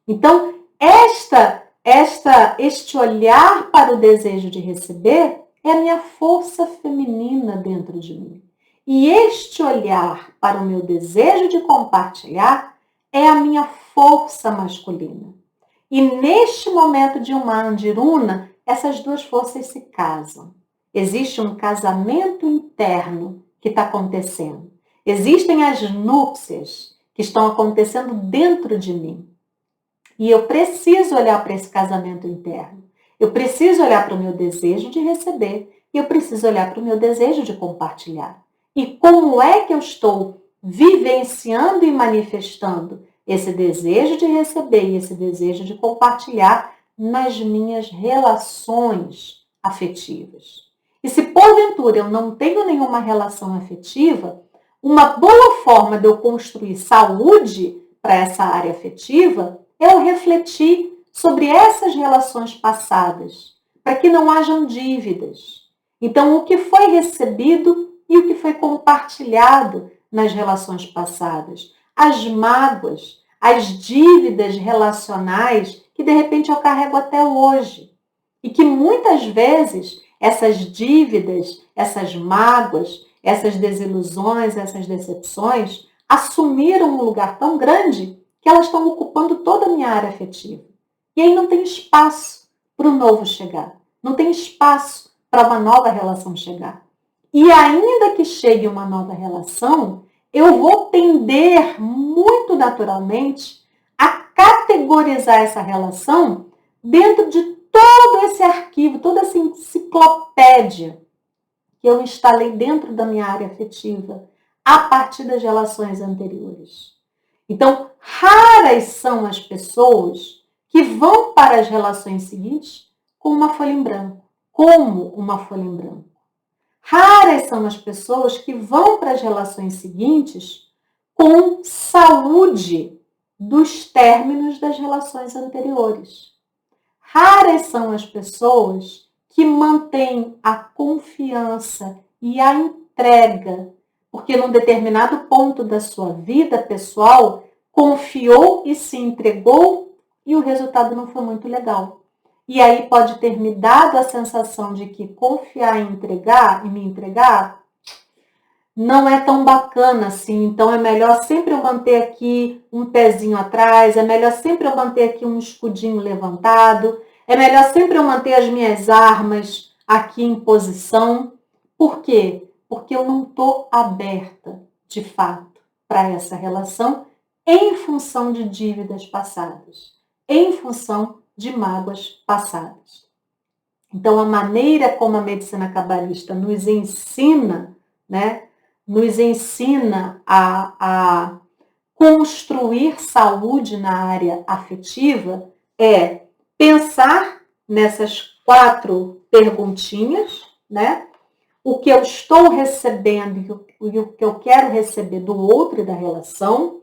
Então, este olhar para o desejo de receber é a minha força feminina dentro de mim. E este olhar para o meu desejo de compartilhar é a minha força masculina. E neste momento de uma Andiruna, essas duas forças se casam. Existe um casamento interno que está acontecendo. Existem as núpcias que estão acontecendo dentro de mim. E eu preciso olhar para esse casamento interno. Eu preciso olhar para o meu desejo de receber. E eu preciso olhar para o meu desejo de compartilhar. E como é que eu estou vivenciando e manifestando esse desejo de receber e esse desejo de compartilhar nas minhas relações afetivas. E se porventura eu não tenho nenhuma relação afetiva, uma boa forma de eu construir saúde para essa área afetiva é eu refletir sobre essas relações passadas, para que não hajam dívidas. Então, o que foi recebido e o que foi compartilhado nas relações passadas, as mágoas, as dívidas relacionais que de repente eu carrego até hoje. E que muitas vezes essas dívidas, essas mágoas, essas desilusões, essas decepções assumiram um lugar tão grande que elas estão ocupando toda a minha área afetiva. E aí não tem espaço para o novo chegar. Não tem espaço para uma nova relação chegar. E ainda que chegue uma nova relação, eu vou tender muito naturalmente a categorizar essa relação dentro de todo esse arquivo, toda essa enciclopédia que eu instalei dentro da minha área afetiva a partir das relações anteriores. Então, raras são as pessoas que vão para as relações seguintes com uma folha em branco, como uma folha em branco. Raras são as pessoas que vão para as relações seguintes com saúde dos términos das relações anteriores. Raras são as pessoas que mantêm a confiança e a entrega, porque num determinado ponto da sua vida pessoal, confiou e se entregou e o resultado não foi muito legal. E aí pode ter me dado a sensação de que confiar e me entregar não é tão bacana assim. Então é melhor sempre eu manter aqui um pezinho atrás, é melhor sempre eu manter aqui um escudinho levantado, é melhor sempre eu manter as minhas armas aqui em posição. Por quê? Porque eu não estou aberta, de fato, para essa relação em função de dívidas passadas, em função de mágoas passadas. Então, a maneira como a medicina cabalista nos ensina, né, nos ensina a construir saúde na área afetiva é pensar nessas 4 perguntinhas, né? O que eu estou recebendo e o que eu quero receber do outro e da relação,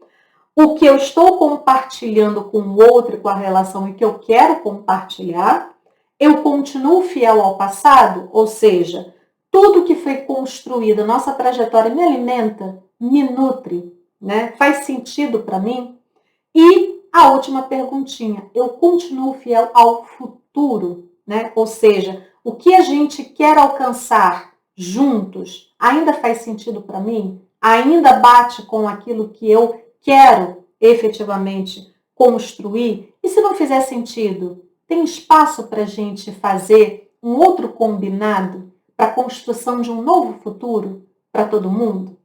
o que eu estou compartilhando com o outro e com a relação e que eu quero compartilhar, eu continuo fiel ao passado, ou seja, tudo que foi construído, nossa trajetória me alimenta, me nutre, né? Faz sentido para mim? E a última perguntinha, eu continuo fiel ao futuro, né? Ou seja, o que a gente quer alcançar juntos ainda faz sentido para mim? Ainda bate com aquilo que eu quero efetivamente construir? E se não fizer sentido, tem espaço para a gente fazer um outro combinado para a construção de um novo futuro para todo mundo?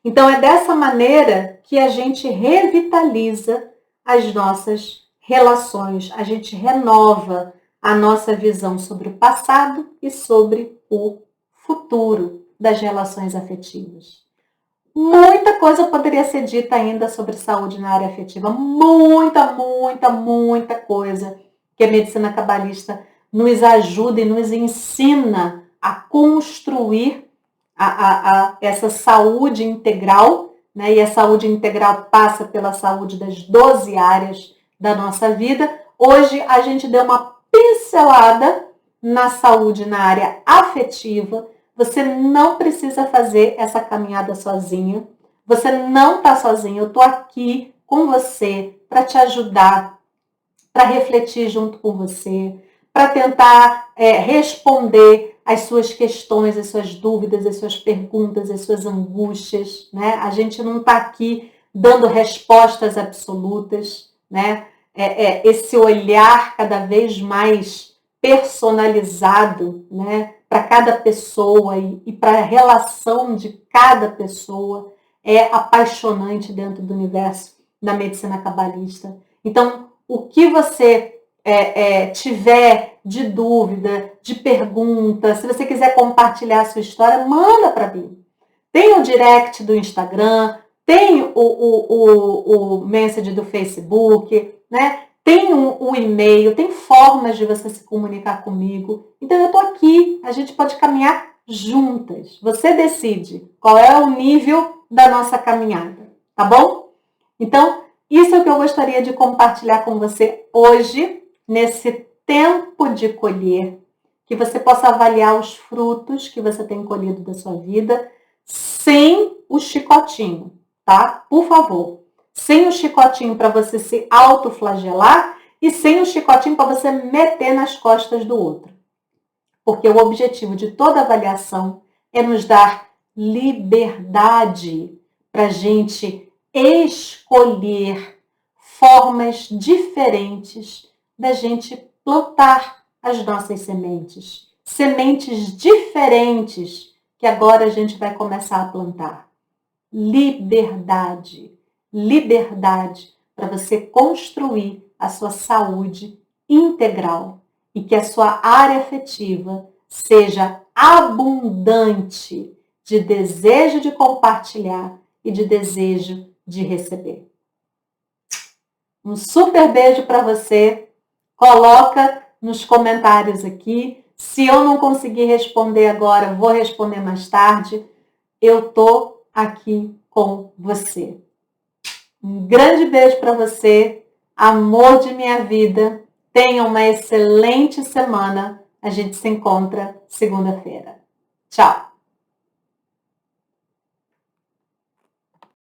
Então, é dessa maneira que a gente revitaliza as nossas relações, a gente renova a nossa visão sobre o passado e sobre o futuro das relações afetivas. Muita coisa poderia ser dita ainda sobre saúde na área afetiva. Muita coisa que a medicina cabalista nos ajuda e nos ensina a construir essa saúde integral, né? E a saúde integral passa pela saúde das 12 áreas da nossa vida. Hoje a gente deu uma pincelada na saúde na área afetiva. Você não precisa fazer essa caminhada sozinha. Você não está sozinho. Eu estou aqui com você para te ajudar, para refletir junto com você, para tentar responder as suas questões, as suas dúvidas, as suas perguntas, as suas angústias, né? A gente não está aqui dando respostas absolutas, né? Esse olhar cada vez mais personalizado, né? Para cada pessoa e para a relação de cada pessoa é apaixonante dentro do universo da medicina cabalista. Então, o que você tiver de dúvida, de pergunta, se você quiser compartilhar a sua história, manda para mim. Tem o direct do Instagram, tem o message do Facebook, né? Tem o e-mail, tem formas de você se comunicar comigo. Então, eu estou aqui, a gente pode caminhar juntas. Você decide qual é o nível da nossa caminhada, tá bom? Então, isso é o que eu gostaria de compartilhar com você hoje, nesse tempo de colher, que você possa avaliar os frutos que você tem colhido da sua vida sem o chicotinho, tá? Por favor, sem o chicotinho para você se autoflagelar e sem o chicotinho para você meter nas costas do outro. Porque o objetivo de toda avaliação é nos dar liberdade para a gente escolher formas diferentes da gente plantar as nossas sementes. Sementes diferentes que agora a gente vai começar a plantar. Liberdade. Liberdade para você construir a sua saúde integral e que a sua área afetiva seja abundante de desejo de compartilhar e de desejo de receber. Um super beijo para você. Coloca nos comentários aqui. Se eu não conseguir responder agora, vou responder mais tarde. Eu tô aqui com você. Um grande beijo para você, amor de minha vida. Tenha uma excelente semana. A gente se encontra segunda-feira. Tchau!